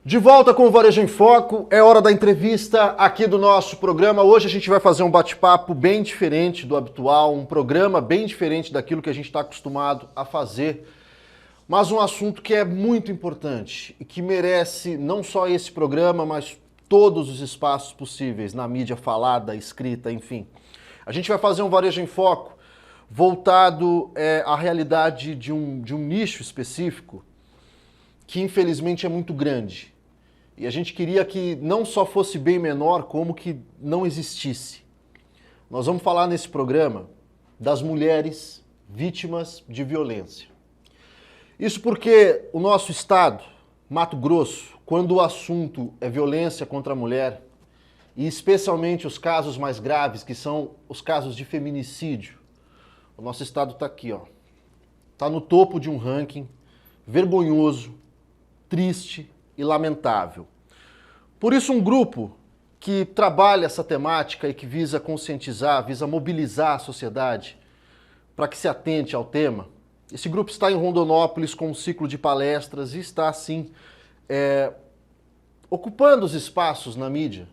De volta com o Varejo em Foco, é hora da entrevista aqui do nosso programa. Hoje a gente vai fazer um bate-papo bem diferente do habitual, um programa bem diferente daquilo que a gente está acostumado a fazer, mas um assunto que é muito importante e que merece não só esse programa, mas todos os espaços possíveis na mídia falada, escrita, enfim. A gente vai fazer um Varejo em Foco voltado à realidade de um nicho específico que infelizmente é muito grande. E a gente queria que não só fosse bem menor, como que não existisse. Nós vamos falar nesse programa das mulheres vítimas de violência. Isso porque o nosso estado, Mato Grosso, quando o assunto é violência contra a mulher, e especialmente os casos mais graves, que são os casos de feminicídio, o nosso estado está aqui, ó. Está no topo de um ranking vergonhoso, triste e lamentável. Por isso, um grupo que trabalha essa temática e que visa conscientizar, visa mobilizar a sociedade para que se atente ao tema, esse grupo está em Rondonópolis com um ciclo de palestras e está, assim, ocupando os espaços na mídia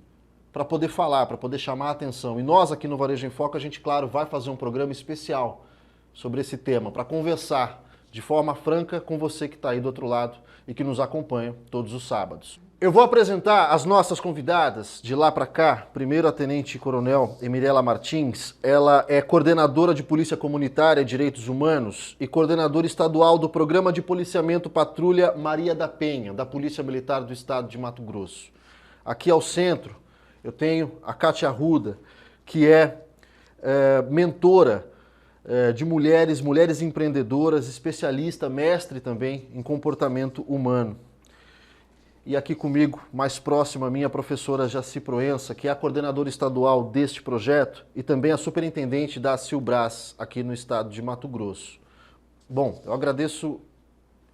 para poder falar, para poder chamar a atenção. E nós aqui no Varejo em Foco, a gente, claro, vai fazer um programa especial sobre esse tema, para conversar de forma franca com você que está aí do outro lado e que nos acompanha todos os sábados. Eu vou apresentar as nossas convidadas de lá para cá. Primeiro a Tenente Coronel Emirela Martins. Ela é coordenadora de Polícia Comunitária e Direitos Humanos e coordenadora estadual do Programa de Policiamento Patrulha Maria da Penha, da Polícia Militar do Estado de Mato Grosso. Aqui ao centro eu tenho a Kátia Arruda, que é mentora de mulheres empreendedoras, especialista, mestre também em comportamento humano. E aqui comigo, mais próximo a mim, a professora Jaci Proença, que é a coordenadora estadual deste projeto e também a superintendente da Silbras, aqui no estado de Mato Grosso. Bom, eu agradeço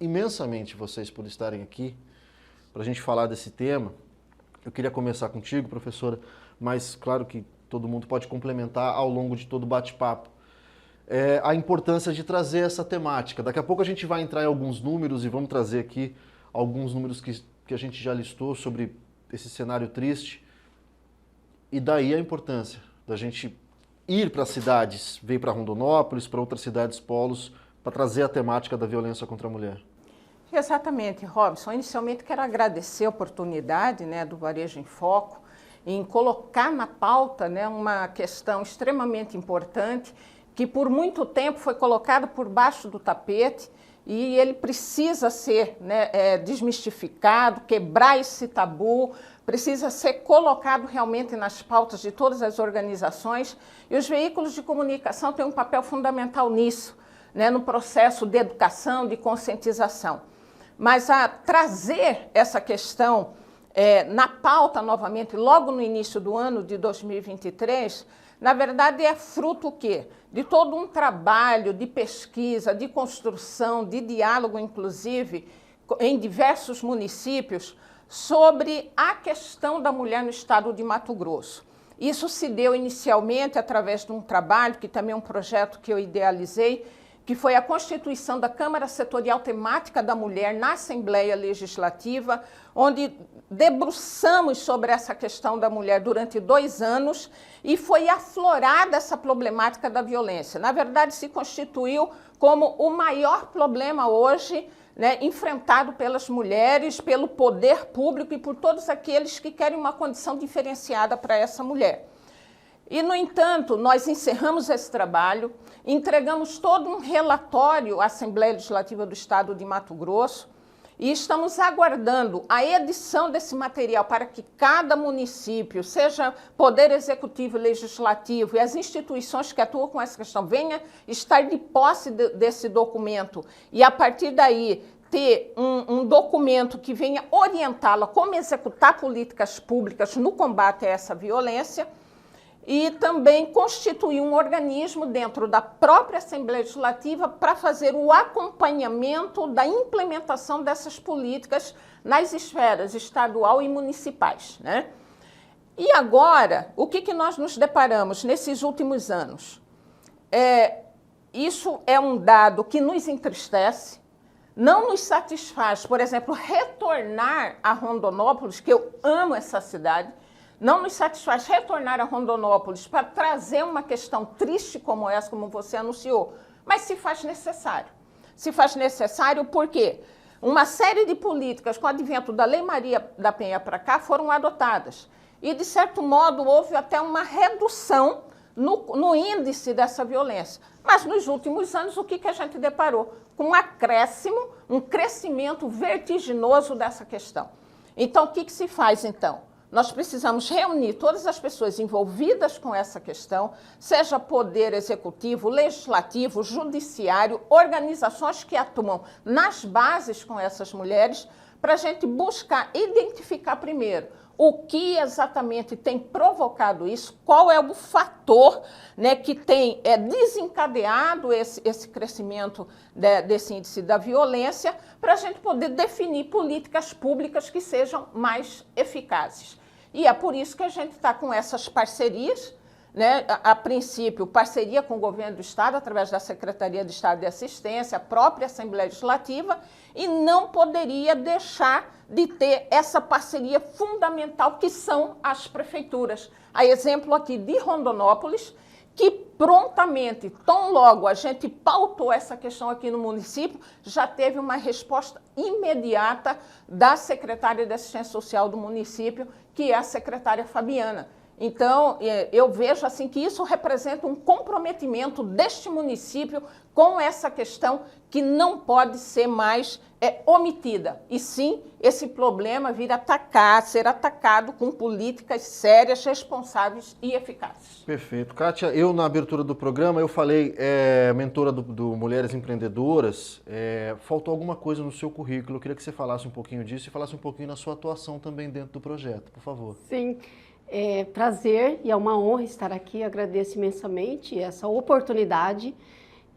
imensamente vocês por estarem aqui para a gente falar desse tema. Eu queria começar contigo, professora, mas claro que todo mundo pode complementar ao longo de todo o bate-papo. A importância de trazer essa temática. Daqui a pouco a gente vai entrar em alguns números e vamos trazer aqui alguns números que a gente já listou sobre esse cenário triste. E daí a importância da gente ir para cidades, veio para Rondonópolis, para outras cidades polos, para trazer a temática da violência contra a mulher. Exatamente, Robson. Inicialmente quero agradecer a oportunidade, do Varejo em Foco em colocar na pauta, uma questão extremamente importante que por muito tempo foi colocado por baixo do tapete e ele precisa ser desmistificado, quebrar esse tabu, precisa ser colocado realmente nas pautas de todas as organizações e os veículos de comunicação têm um papel fundamental nisso, no processo de educação, de conscientização. Mas a trazer essa questão na pauta novamente, logo no início do ano de 2023, na verdade é fruto o quê? De todo um trabalho de pesquisa, de construção, de diálogo, inclusive, em diversos municípios, sobre a questão da mulher no estado de Mato Grosso. Isso se deu inicialmente através de um trabalho, que também é um projeto que eu idealizei, que foi a constituição da Câmara Setorial Temática da Mulher na Assembleia Legislativa, onde debruçamos sobre essa questão da mulher durante 2 anos e foi aflorada essa problemática da violência. Na verdade, se constituiu como o maior problema hoje, enfrentado pelas mulheres, pelo poder público e por todos aqueles que querem uma condição diferenciada para essa mulher. E, no entanto, nós encerramos esse trabalho, entregamos todo um relatório à Assembleia Legislativa do Estado de Mato Grosso e estamos aguardando a edição desse material para que cada município, seja Poder Executivo e Legislativo e as instituições que atuam com essa questão, venha estar de posse desse documento e, a partir daí, ter um documento que venha orientá-la como executar políticas públicas no combate a essa violência. E também constituir um organismo dentro da própria Assembleia Legislativa para fazer o acompanhamento da implementação dessas políticas nas esferas estadual e municipais. E agora, o que nós nos deparamos nesses últimos anos? Isso é um dado que nos entristece, Não nos satisfaz, por exemplo, retornar a Rondonópolis, que eu amo essa cidade, não nos satisfaz retornar a Rondonópolis para trazer uma questão triste como essa, como você anunciou, mas se faz necessário. Se faz necessário porque uma série de políticas com o advento da Lei Maria da Penha para cá foram adotadas. E, de certo modo, houve até uma redução no índice dessa violência. Mas, nos últimos anos, o que a gente deparou? Com um acréscimo, um crescimento vertiginoso dessa questão. Então, o que se faz, então? Nós precisamos reunir todas as pessoas envolvidas com essa questão, seja poder executivo, legislativo, judiciário, organizações que atuam nas bases com essas mulheres, para a gente buscar identificar primeiro o que exatamente tem provocado isso, qual é o fator, né, que tem desencadeado esse crescimento desse índice da violência, para a gente poder definir políticas públicas que sejam mais eficazes. E é por isso que a gente está com essas parcerias, né? A princípio, parceria com o governo do Estado, através da Secretaria de Estado de Assistência, a própria Assembleia Legislativa, e não poderia deixar de ter essa parceria fundamental, que são as prefeituras. A exemplo aqui de Rondonópolis, que prontamente, tão logo a gente pautou essa questão aqui no município, já teve uma resposta imediata da secretária de Assistência Social do município, que é a secretária Fabiana. Então, eu vejo assim que isso representa um comprometimento deste município com essa questão que não pode ser mais omitida. E sim, esse problema vir ser atacado com políticas sérias, responsáveis e eficazes. Perfeito. Kátia, eu na abertura do programa, eu falei, mentora do Mulheres Empreendedoras, faltou alguma coisa no seu currículo, eu queria que você falasse um pouquinho disso e falasse um pouquinho na sua atuação também dentro do projeto, por favor. Sim. É prazer e é uma honra estar aqui, agradeço imensamente essa oportunidade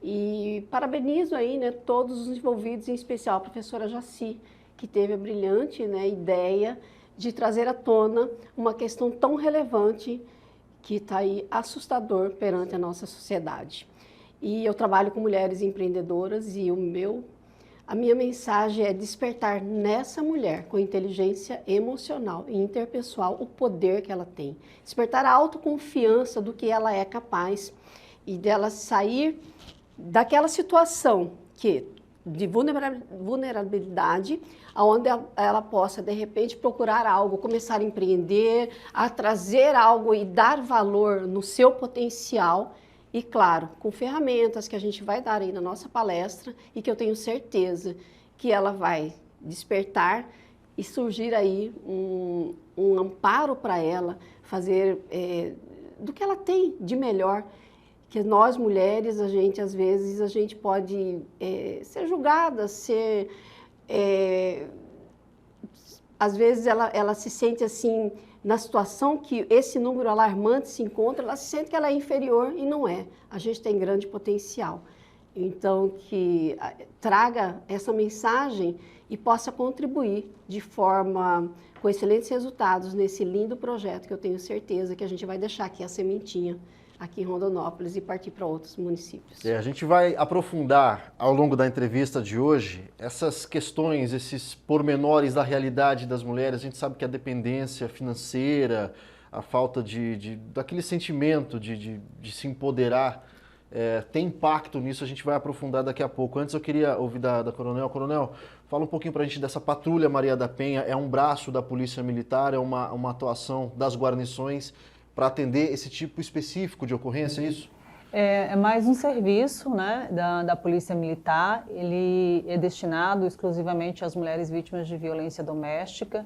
e parabenizo aí, né, todos os envolvidos, em especial a professora Jaci, que teve a brilhante, né, ideia de trazer à tona uma questão tão relevante que está aí assustador perante a nossa sociedade. E eu trabalho com mulheres empreendedoras e a minha mensagem é despertar nessa mulher, com inteligência emocional e interpessoal, o poder que ela tem. Despertar a autoconfiança do que ela é capaz e dela sair daquela situação de vulnerabilidade, onde ela possa, de repente, procurar algo, começar a empreender, a trazer algo e dar valor no seu potencial. E, claro, com ferramentas que a gente vai dar aí na nossa palestra e que eu tenho certeza que ela vai despertar e surgir aí um amparo para ela fazer do que ela tem de melhor. Que nós, mulheres, às vezes, a gente pode ser julgada, às vezes ela se sente assim, na situação que esse número alarmante se encontra, ela se sente que ela é inferior e não é. A gente tem grande potencial. Então, que traga essa mensagem e possa contribuir de forma com excelentes resultados nesse lindo projeto que eu tenho certeza que a gente vai deixar aqui a sementinha aqui em Rondonópolis e partir para outros municípios. A gente vai aprofundar ao longo da entrevista de hoje essas questões, esses pormenores da realidade das mulheres. A gente sabe que a dependência financeira, a falta daquele sentimento de se empoderar, tem impacto nisso. A gente vai aprofundar daqui a pouco. Antes eu queria ouvir da Coronel. Coronel, fala um pouquinho para a gente dessa Patrulha Maria da Penha. É um braço da Polícia Militar, é uma atuação das guarnições para atender esse tipo específico de ocorrência, é isso? É mais um serviço, né, da Polícia Militar. Ele é destinado exclusivamente às mulheres vítimas de violência doméstica.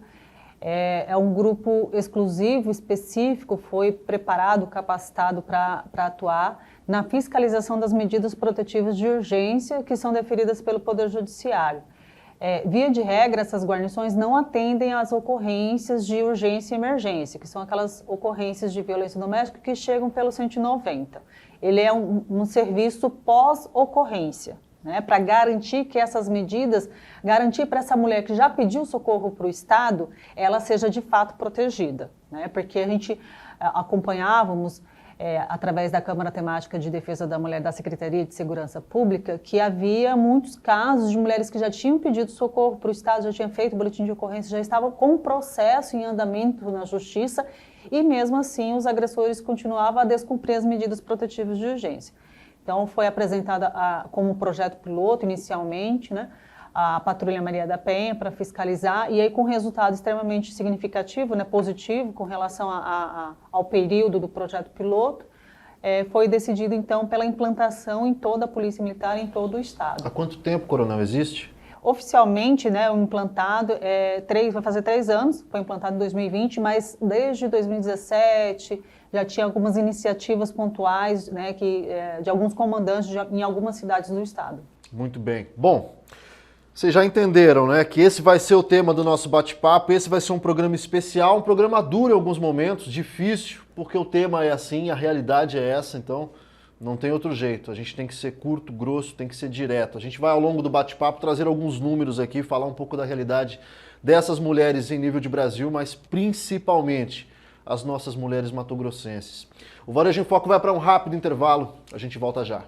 É um grupo exclusivo, específico, foi preparado, capacitado para atuar na fiscalização das medidas protetivas de urgência que são deferidas pelo Poder Judiciário. Via de regra, essas guarnições não atendem às ocorrências de urgência e emergência, que são aquelas ocorrências de violência doméstica que chegam pelo 190. Ele é um serviço pós-ocorrência, né, para garantir que essas medidas, garantir para essa mulher que já pediu socorro para o Estado, ela seja de fato protegida, né, porque a gente acompanhávamos através da Câmara Temática de Defesa da Mulher da Secretaria de Segurança Pública, que havia muitos casos de mulheres que já tinham pedido socorro para o Estado, já tinham feito boletim de ocorrência, já estavam com o processo em andamento na Justiça e mesmo assim os agressores continuavam a descumprir as medidas protetivas de urgência. Então foi apresentada como projeto piloto inicialmente, né, a Patrulha Maria da Penha para fiscalizar, e aí com resultado extremamente significativo, né, positivo, com relação ao período do projeto piloto, foi decidido então pela implantação em toda a Polícia Militar, em todo o Estado. Há quanto tempo, Coronel, existe? Oficialmente, né, o implantado, vai fazer 3 anos, foi implantado em 2020, mas desde 2017 já tinha algumas iniciativas pontuais, né, de alguns comandantes em algumas cidades do Estado. Muito bem. Bom, vocês já entenderam, né, que esse vai ser o tema do nosso bate-papo, esse vai ser um programa especial, um programa duro em alguns momentos, difícil, porque o tema é assim, a realidade é essa, então não tem outro jeito. A gente tem que ser curto, grosso, tem que ser direto. A gente vai ao longo do bate-papo trazer alguns números aqui, falar um pouco da realidade dessas mulheres em nível de Brasil, mas principalmente as nossas mulheres matogrossenses. O Varejo em Foco vai para um rápido intervalo, a gente volta já.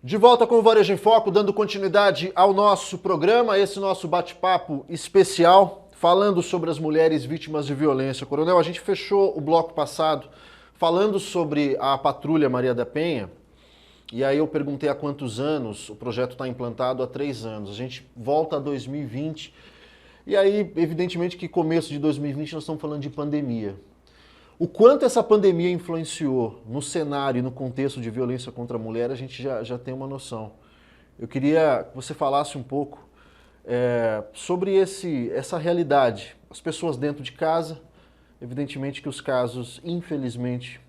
De volta com o Varejo em Foco, dando continuidade ao nosso programa, esse nosso bate-papo especial, falando sobre as mulheres vítimas de violência. Coronel, a gente fechou o bloco passado falando sobre a Patrulha Maria da Penha, e aí eu perguntei há quantos anos, o projeto está implantado há 3 anos. A gente volta a 2020, e aí, evidentemente que começo de 2020 nós estamos falando de pandemia. O quanto essa pandemia influenciou no cenário e no contexto de violência contra a mulher, a gente já tem uma noção. Eu queria que você falasse um pouco sobre essa realidade. As pessoas dentro de casa, evidentemente que os casos, infelizmente,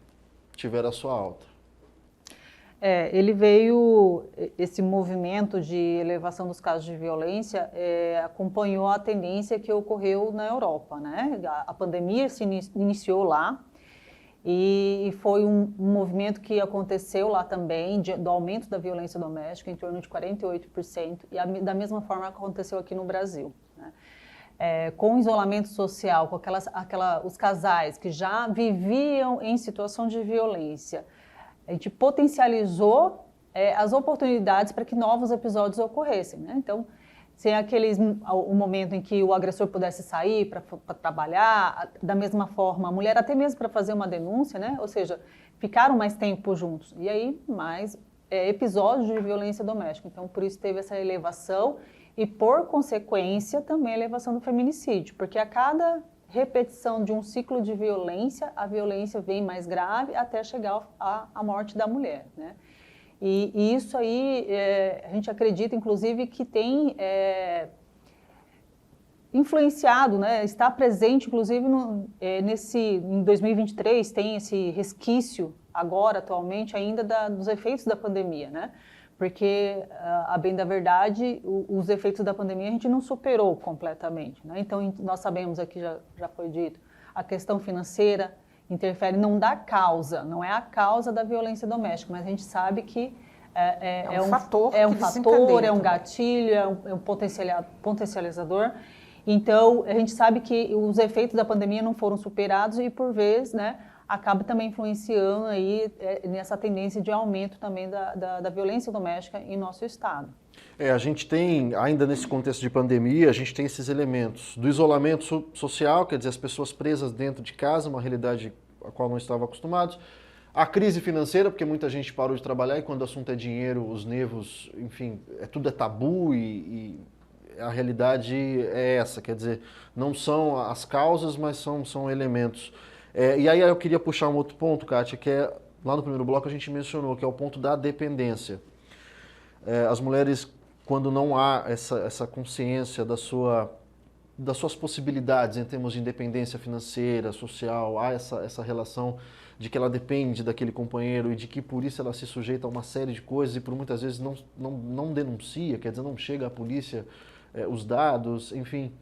tiveram a sua alta. Esse movimento de elevação dos casos de violência acompanhou a tendência que ocorreu na Europa, né? A pandemia se iniciou lá e foi um movimento que aconteceu lá também, do aumento da violência doméstica, em torno de 48%, e da mesma forma aconteceu aqui no Brasil, né? Com o isolamento social, com os casais que já viviam em situação de violência, a gente potencializou as oportunidades para que novos episódios ocorressem, né? Então, sem o momento em que o agressor pudesse sair para trabalhar, da mesma forma, a mulher até mesmo para fazer uma denúncia, né? Ou seja, ficaram mais tempo juntos. E aí, mais episódios de violência doméstica. Então, por isso teve essa elevação e, por consequência, também a elevação do feminicídio, porque a cada repetição de um ciclo de violência, a violência vem mais grave até chegar à morte da mulher, né? E isso aí, a gente acredita, inclusive, que tem influenciado, né? Está presente, inclusive, em 2023, tem esse resquício, agora, atualmente, ainda dos efeitos da pandemia, né? Porque, a bem da verdade, os efeitos da pandemia a gente não superou completamente, né? Então, nós sabemos aqui, já foi dito, a questão financeira interfere, não dá causa, não é a causa da violência doméstica, mas a gente sabe que é um fator, é um gatilho, é um potencializador. Então, a gente sabe que os efeitos da pandemia não foram superados e, por vezes, né, acaba também influenciando aí nessa tendência de aumento também da violência doméstica em nosso estado. A gente tem, ainda nesse contexto de pandemia, a gente tem esses elementos do isolamento social, quer dizer, as pessoas presas dentro de casa, uma realidade a qual não estavam acostumados. A crise financeira, porque muita gente parou de trabalhar e quando o assunto é dinheiro, os nervos, enfim, tudo é tabu e a realidade é essa, quer dizer, não são as causas, mas são elementos. E aí eu queria puxar um outro ponto, Kátia, que lá no primeiro bloco a gente mencionou, que é o ponto da dependência. As mulheres, quando não há essa consciência das suas possibilidades em termos de independência financeira, social, há essa relação de que ela depende daquele companheiro e de que por isso ela se sujeita a uma série de coisas e por muitas vezes não denuncia, quer dizer, não chega à polícia os dados, enfim.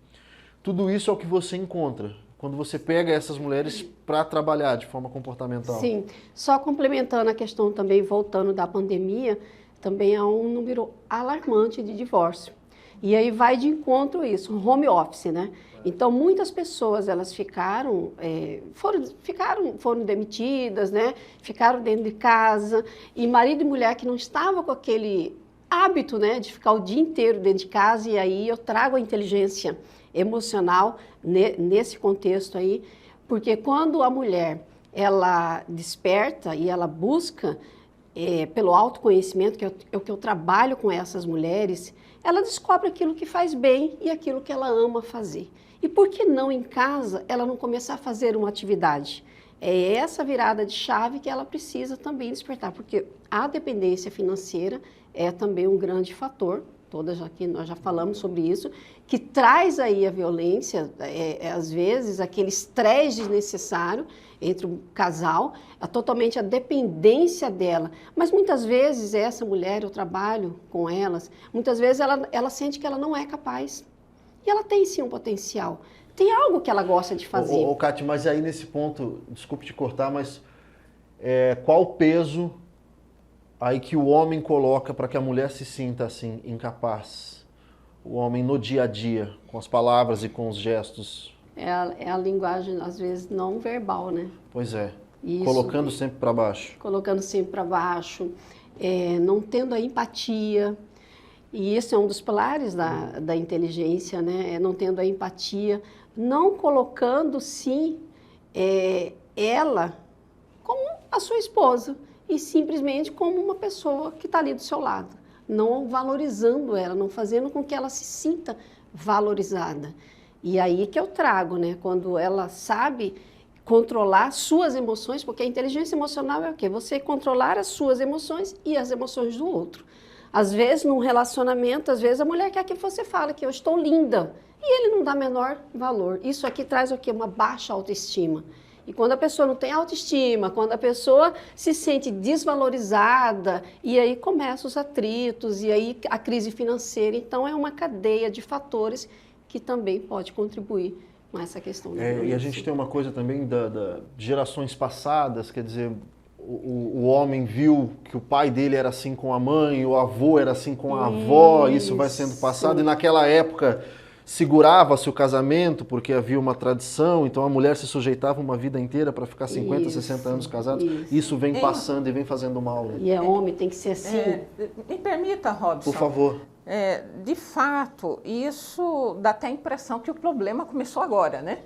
Tudo isso é o que você encontra quando você pega essas mulheres para trabalhar de forma comportamental? Sim, só complementando a questão também, voltando da pandemia, também há um número alarmante de divórcio. E aí vai de encontro isso, home office, né? Então, muitas pessoas, elas foram demitidas, né? Ficaram dentro de casa, e marido e mulher que não estavam com aquele hábito, né? De ficar o dia inteiro dentro de casa, e aí eu trago a inteligência emocional nesse contexto aí, porque quando a mulher, ela desperta e ela busca pelo autoconhecimento, que é o que eu trabalho com essas mulheres, ela descobre aquilo que faz bem e aquilo que ela ama fazer. E por que não em casa ela não começar a fazer uma atividade? É essa virada de chave que ela precisa também despertar, porque a dependência financeira é também um grande fator, aqui nós já falamos sobre isso, que traz aí a violência, às vezes aquele estresse desnecessário entre o casal, totalmente a dependência dela. Mas muitas vezes essa mulher, eu trabalho com elas, muitas vezes ela sente que ela não é capaz. E ela tem sim um potencial. Tem algo que ela gosta de fazer. Ô, Cátia, mas aí nesse ponto, desculpe te cortar, mas qual o peso aí que o homem coloca para que a mulher se sinta assim, incapaz? O homem no dia a dia, com as palavras e com os gestos. É a linguagem, às vezes, não verbal, né? Pois é. Isso, colocando sempre para baixo. Colocando sempre para baixo, não tendo a empatia. E esse é um dos pilares da inteligência, né? Não tendo a empatia, não colocando, sim, ela como a sua esposa, e simplesmente como uma pessoa que está ali do seu lado. Não valorizando ela, não fazendo com que ela se sinta valorizada. E aí que eu trago, né? Quando ela sabe controlar suas emoções, porque a inteligência emocional é o quê? Você controlar as suas emoções e as emoções do outro. Às vezes, num relacionamento, às vezes a mulher quer que você fale que eu estou linda, e ele não dá menor valor. Isso aqui traz o quê? Uma baixa autoestima. E quando a pessoa não tem autoestima, quando a pessoa se sente desvalorizada, e aí começam os atritos, e aí a crise financeira. Então, é uma cadeia de fatores que também pode contribuir com essa questão. E a gente tem uma coisa também de gerações passadas, quer dizer, o homem viu que o pai dele era assim com a mãe, o avô era assim com a avó, isso vai sendo passado, e naquela época segurava-se o casamento porque havia uma tradição, então a mulher se sujeitava uma vida inteira para ficar 50, 60 anos casados. Isso vem passando e vem fazendo mal. Né? E homem, tem que ser assim. Me permita, Robson. Por favor. De fato, isso dá até a impressão que o problema começou agora, né?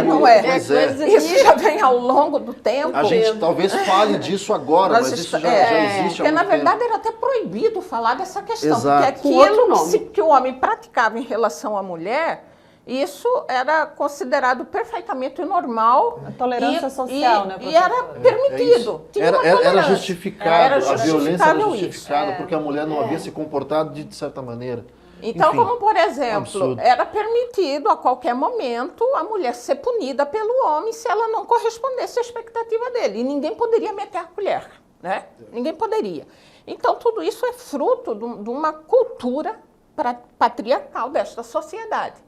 Não é. Isso já vem ao longo do tempo. A gente talvez fale disso agora, mas isso já existe. Porque, na verdade, era até proibido falar dessa questão. Exato. Porque aquilo que o homem praticava em relação à mulher, isso era considerado perfeitamente normal. A tolerância social, né, professora? E era permitido. Era justificado, a violência era justificada, isso. porque a mulher não havia se comportado de certa maneira. Então, enfim, como por exemplo, absurdo. Era permitido a qualquer momento a mulher ser punida pelo homem se ela não correspondesse à expectativa dele. E ninguém poderia meter a colher, né? Ninguém poderia. Então, tudo isso é fruto de uma cultura patriarcal desta sociedade.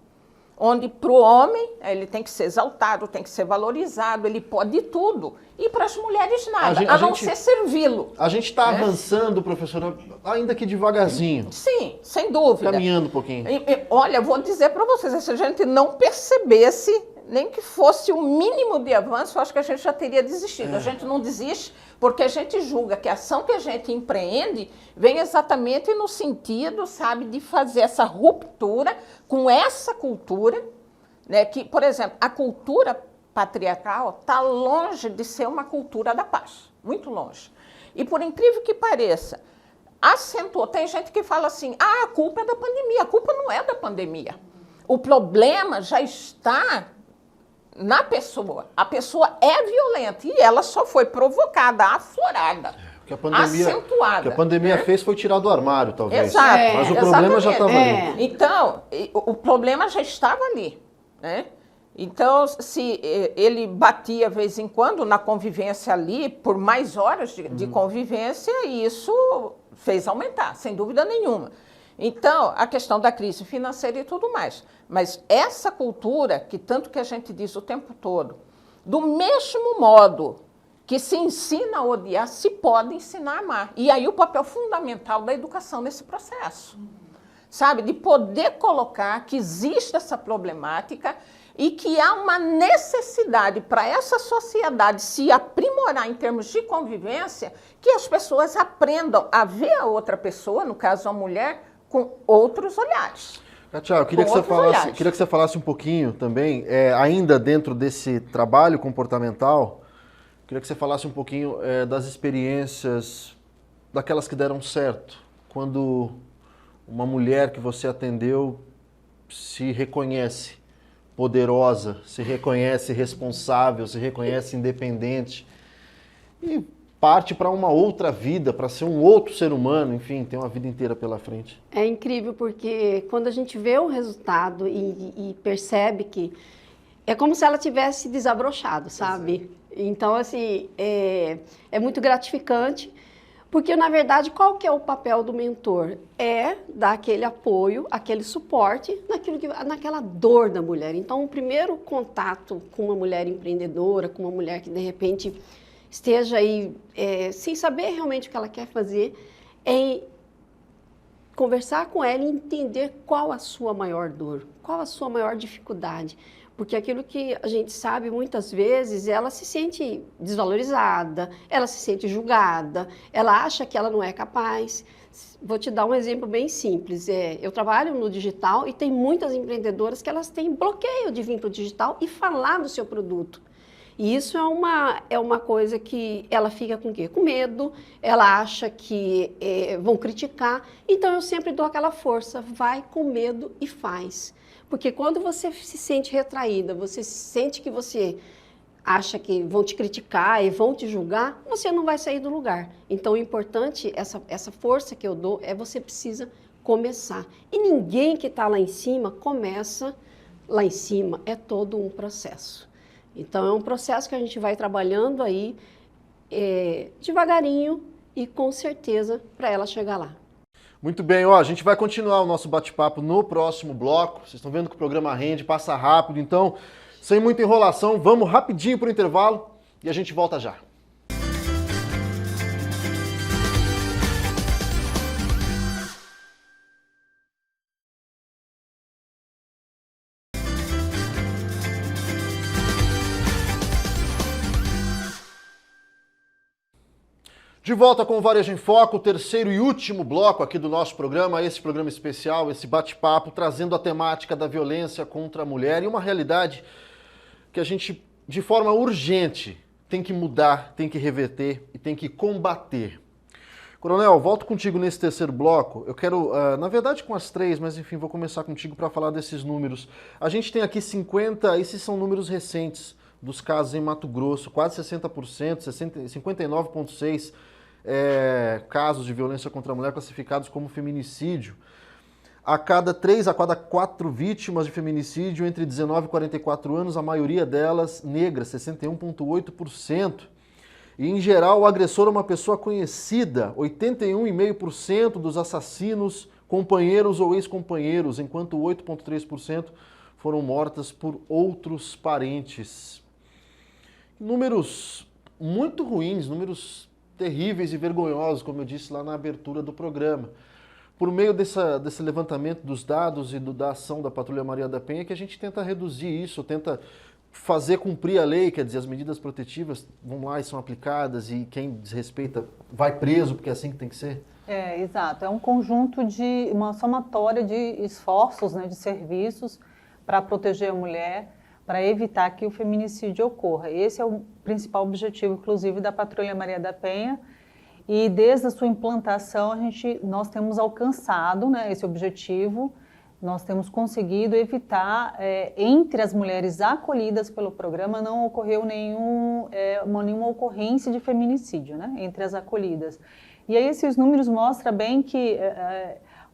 Onde para o homem ele tem que ser exaltado, tem que ser valorizado, ele pode tudo. E para as mulheres nada, a não ser servi-lo. A gente está avançando, professora, ainda que devagarzinho. Sim, sem dúvida. Caminhando um pouquinho. Olha, vou dizer para vocês, se a gente não percebesse, nem que fosse o mínimo de avanço, eu acho que a gente já teria desistido. A gente não desiste porque a gente julga que a ação que a gente empreende vem exatamente no sentido, sabe, de fazer essa ruptura com essa cultura, né, que, por exemplo, a cultura patriarcal está longe de ser uma cultura da paz, muito longe. E por incrível que pareça, acentuou, tem gente que fala assim, a culpa é da pandemia, a culpa não é da pandemia. O problema já está na pessoa. A pessoa é violenta e ela só foi provocada, aflorada, acentuada. O que a pandemia fez foi tirar do armário, talvez. Exato. Mas o problema já estava ali. Então, o problema já estava ali, né? Então, se ele batia de vez em quando na convivência ali, por mais horas de convivência, isso fez aumentar, sem dúvida nenhuma. Então, a questão da crise financeira e tudo mais. Mas essa cultura, que tanto que a gente diz o tempo todo, do mesmo modo que se ensina a odiar, se pode ensinar a amar. E aí o papel fundamental da educação nesse processo. Sabe? De poder colocar que existe essa problemática e que há uma necessidade para essa sociedade se aprimorar em termos de convivência, que as pessoas aprendam a ver a outra pessoa, no caso a mulher, com outros olhares. Katia, eu queria que você falasse um pouquinho também, ainda dentro desse trabalho comportamental, queria que você falasse um pouquinho das experiências, daquelas que deram certo, quando uma mulher que você atendeu se reconhece poderosa, se reconhece responsável, se reconhece independente e parte para uma outra vida, para ser um outro ser humano, enfim, tem uma vida inteira pela frente. É incrível porque quando a gente vê o resultado e percebe que é como se ela tivesse desabrochado, sabe? Então, assim, é muito gratificante. Porque, na verdade, qual que é o papel do mentor? É dar aquele apoio, aquele suporte naquela dor da mulher. Então, o primeiro contato com uma mulher empreendedora, com uma mulher que, de repente, esteja aí sem saber realmente o que ela quer fazer, é conversar com ela e entender qual a sua maior dor, qual a sua maior dificuldade. Porque aquilo que a gente sabe, muitas vezes, ela se sente desvalorizada, ela se sente julgada, ela acha que ela não é capaz. Vou te dar um exemplo bem simples. Eu trabalho no digital e tem muitas empreendedoras que elas têm bloqueio de vir para o digital e falar do seu produto. E isso é uma coisa que ela fica com o quê? Com medo, ela acha que vão criticar. Então, eu sempre dou aquela força, vai com medo e faz. Porque quando você se sente retraída, você sente que você acha que vão te criticar e vão te julgar, você não vai sair do lugar. Então, o importante, essa força que eu dou, você precisa começar. E ninguém que está lá em cima começa lá em cima, é todo um processo. Então, é um processo que a gente vai trabalhando aí devagarinho e com certeza para ela chegar lá. Muito bem, a gente vai continuar o nosso bate-papo no próximo bloco. Vocês estão vendo que o programa rende, passa rápido, então, sem muita enrolação, vamos rapidinho para o intervalo e a gente volta já. De volta com o Varejo em Foco, o terceiro e último bloco aqui do nosso programa, esse programa especial, esse bate-papo, trazendo a temática da violência contra a mulher e uma realidade que a gente, de forma urgente, tem que mudar, tem que reverter e tem que combater. Coronel, volto contigo nesse terceiro bloco. Eu quero, na verdade com as três, mas enfim, vou começar contigo para falar desses números. A gente tem aqui 50, esses são números recentes dos casos em Mato Grosso, quase 60%, 59,6%. Casos de violência contra a mulher classificados como feminicídio. A cada 3 a cada 4 vítimas de feminicídio entre 19 e 44 anos, a maioria delas negras, 61,8%. E, em geral, o agressor é uma pessoa conhecida, 81,5% dos assassinos, companheiros ou ex-companheiros, enquanto 8,3% foram mortas por outros parentes. Números muito ruins, números terríveis e vergonhosos, como eu disse lá na abertura do programa. Por meio desse levantamento dos dados e da ação da Patrulha Maria da Penha, que a gente tenta reduzir isso, tenta fazer cumprir a lei, quer dizer, as medidas protetivas vão lá e são aplicadas e quem desrespeita vai preso, porque é assim que tem que ser? Exato. É um conjunto uma somatória de esforços, né, de serviços para proteger a mulher, para evitar que o feminicídio ocorra. Esse é o principal objetivo, inclusive, da Patrulha Maria da Penha. E desde a sua implantação, nós temos alcançado, né, esse objetivo, nós temos conseguido evitar, entre as mulheres acolhidas pelo programa, não ocorreu nenhuma ocorrência de feminicídio, né, entre as acolhidas. E aí esses números mostram bem que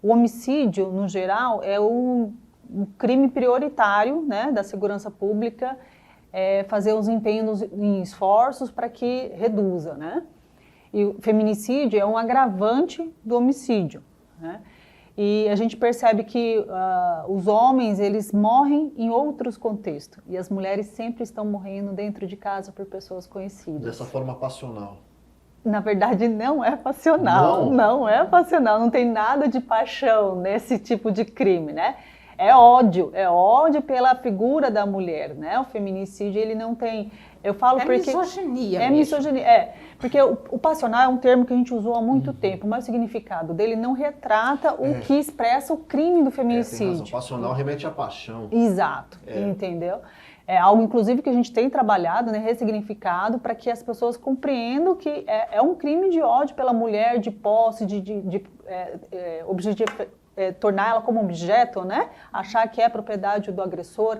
o homicídio, no geral, é um crime prioritário, né, da segurança pública, fazer os empenhos em esforços para que reduza, né? E o feminicídio é um agravante do homicídio, né? E a gente percebe que os homens, eles morrem em outros contextos. E as mulheres sempre estão morrendo dentro de casa por pessoas conhecidas. Dessa forma passional. Na verdade, não é passional. Não é passional. Não tem nada de paixão nesse tipo de crime, né? É ódio pela figura da mulher, né? O feminicídio, ele não tem... Eu falo porque... Misoginia É mesmo. misoginia, porque o passional é um termo que a gente usou há muito tempo, mas o significado dele não retrata o que expressa o crime do Tem feminicídio. razão. Passional remete à paixão. Exato, entendeu? É algo, inclusive, que a gente tem trabalhado, né, ressignificado, para que as pessoas compreendam que é um crime de ódio pela mulher, de posse, tornar ela como objeto, né? Achar que é propriedade do agressor.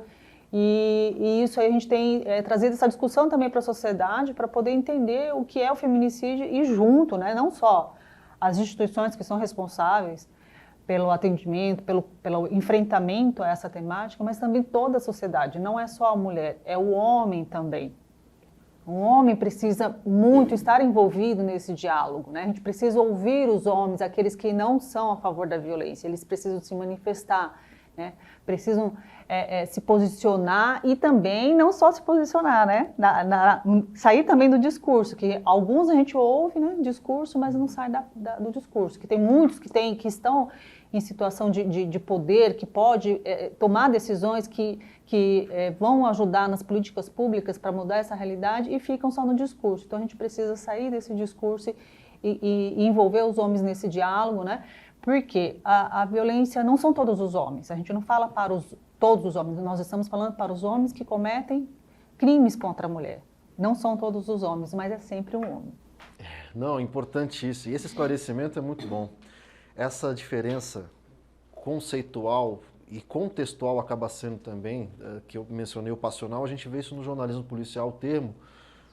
E isso aí a gente tem trazido essa discussão também para a sociedade, para poder entender o que é o feminicídio e junto, né? Não só as instituições que são responsáveis pelo atendimento, pelo enfrentamento a essa temática, mas também toda a sociedade. Não é só a mulher, é o homem também. O homem precisa muito estar envolvido nesse diálogo, né? A gente precisa ouvir os homens, aqueles que não são a favor da violência, eles precisam se manifestar, né? Precisam se posicionar e também não só se posicionar, né? Sair também do discurso, que alguns a gente ouve, né, discurso, mas não sai do discurso, que tem muitos que estão em situação de poder, que pode tomar decisões que vão ajudar nas políticas públicas para mudar essa realidade e ficam só no discurso. Então a gente precisa sair desse discurso e envolver os homens nesse diálogo, né? Porque a violência não são todos os homens, a gente não fala para todos os homens, nós estamos falando para os homens que cometem crimes contra a mulher. Não são todos os homens, mas é sempre um homem. Não, importante isso. E esse esclarecimento é muito bom. Essa diferença conceitual e contextual acaba sendo também, que eu mencionei o passional, a gente vê isso no jornalismo policial, o termo,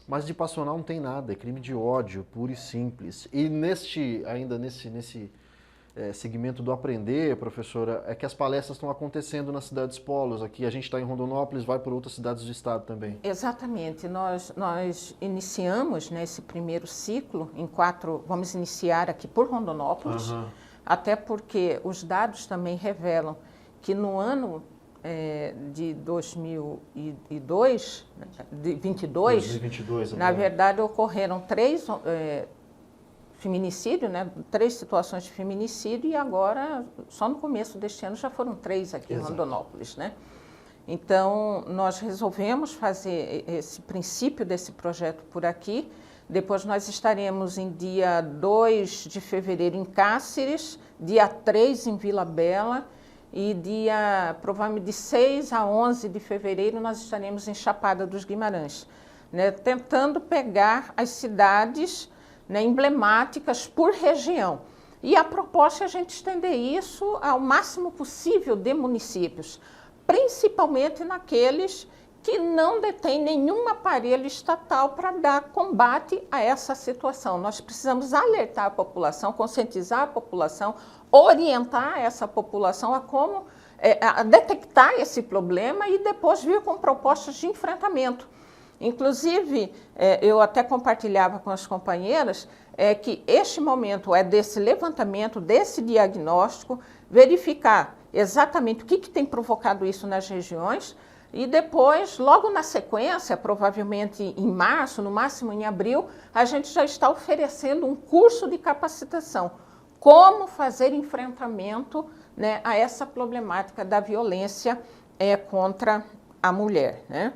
mas de passional não tem nada, é crime de ódio, puro e simples. E nesse segmento do aprender, professora, é que as palestras estão acontecendo nas cidades polos. Aqui a gente está em Rondonópolis, vai por outras cidades do estado também. Exatamente. Nós iniciamos nesse primeiro ciclo em 4, vamos iniciar aqui por Rondonópolis, até porque os dados também revelam que no ano de 2022, na verdade ocorreram 3 feminicídio, né? 3 situações de feminicídio e agora, só no começo deste ano, já foram 3 aqui em Rondonópolis, né? Então, nós resolvemos fazer esse princípio desse projeto por aqui. Depois nós estaremos em dia 2 de fevereiro em Cáceres, dia 3 em Vila Bela e provavelmente de 6 a 11 de fevereiro nós estaremos em Chapada dos Guimarães, né? Tentando pegar as cidades, né, emblemáticas por região. E a proposta é a gente estender isso ao máximo possível de municípios, principalmente naqueles que não detêm nenhum aparelho estatal para dar combate a essa situação. Nós precisamos alertar a população, conscientizar a população, orientar essa população a como a detectar esse problema e depois vir com propostas de enfrentamento. Inclusive, eu até compartilhava com as companheiras que este momento é desse levantamento, desse diagnóstico, verificar exatamente o que tem provocado isso nas regiões e depois, logo na sequência, provavelmente em março, no máximo em abril, a gente já está oferecendo um curso de capacitação. Como fazer enfrentamento, né, a essa problemática da violência contra a mulher, né?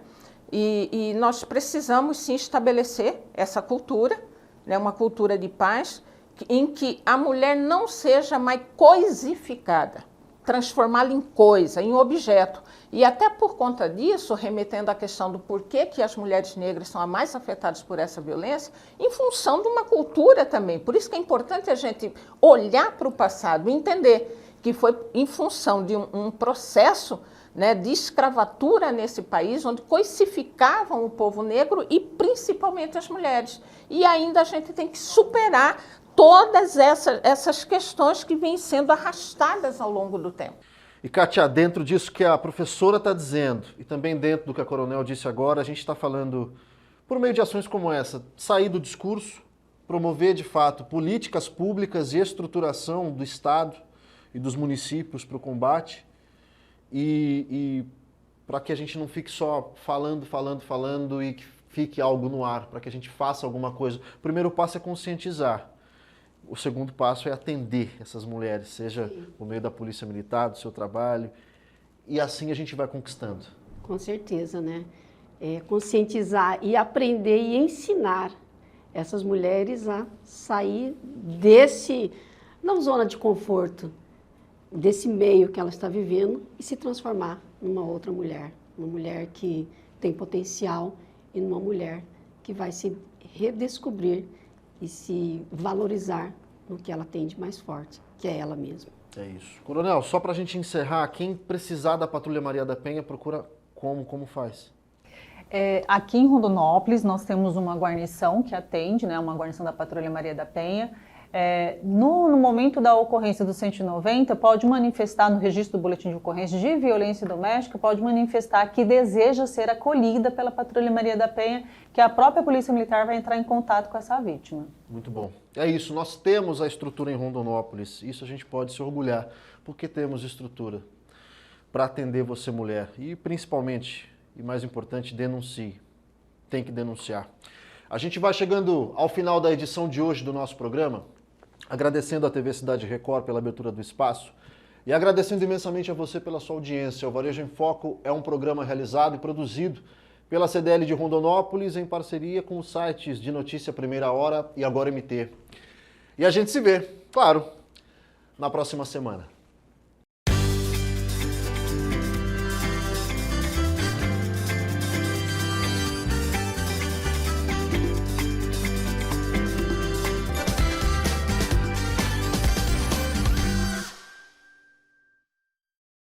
E nós precisamos, sim, estabelecer essa cultura, né, uma cultura de paz, em que a mulher não seja mais coisificada, transformá-la em coisa, em objeto. E até por conta disso, remetendo à questão do porquê que as mulheres negras são as mais afetadas por essa violência, em função de uma cultura também. Por isso que é importante a gente olhar para o passado e entender que foi em função de um processo, né, de escravatura nesse país, onde coisificavam o povo negro e principalmente as mulheres. E ainda a gente tem que superar todas essas questões que vêm sendo arrastadas ao longo do tempo. E, Kátia, dentro disso que a professora está dizendo, e também dentro do que a Coronel disse agora, a gente está falando, por meio de ações como essa, sair do discurso, promover, de fato, políticas públicas e estruturação do Estado. e dos municípios para o combate e para que a gente não fique só falando e que fique algo no ar, para que a gente faça alguma coisa. O primeiro passo é conscientizar. O segundo passo é atender essas mulheres, seja por meio da Polícia Militar, do seu trabalho, e assim a gente vai conquistando. Com certeza, né? Conscientizar e aprender e ensinar essas mulheres a sair não zona de conforto, desse meio que ela está vivendo e se transformar numa outra mulher, uma mulher que tem potencial e numa mulher que vai se redescobrir e se valorizar no que ela tem de mais forte, que é ela mesma. É isso. Coronel, só para a gente encerrar, quem precisar da Patrulha Maria da Penha, procura como faz? Aqui em Rondonópolis nós temos uma guarnição que atende, né, uma guarnição da Patrulha Maria da Penha. No momento da ocorrência do 190, pode manifestar no registro do boletim de ocorrência de violência doméstica, pode manifestar que deseja ser acolhida pela Patrulha Maria da Penha, que a própria Polícia Militar vai entrar em contato com essa vítima. Muito bom. É isso, nós temos a estrutura em Rondonópolis, isso a gente pode se orgulhar, porque temos estrutura para atender você, mulher, e principalmente, e mais importante, denuncie. Tem que denunciar. A gente vai chegando ao final da edição de hoje do nosso programa, agradecendo à TV Cidade Record pela abertura do espaço e agradecendo imensamente a você pela sua audiência. O Varejo em Foco é um programa realizado e produzido pela CDL de Rondonópolis em parceria com os sites de Notícia Primeira Hora e Agora MT. E a gente se vê, claro, na próxima semana.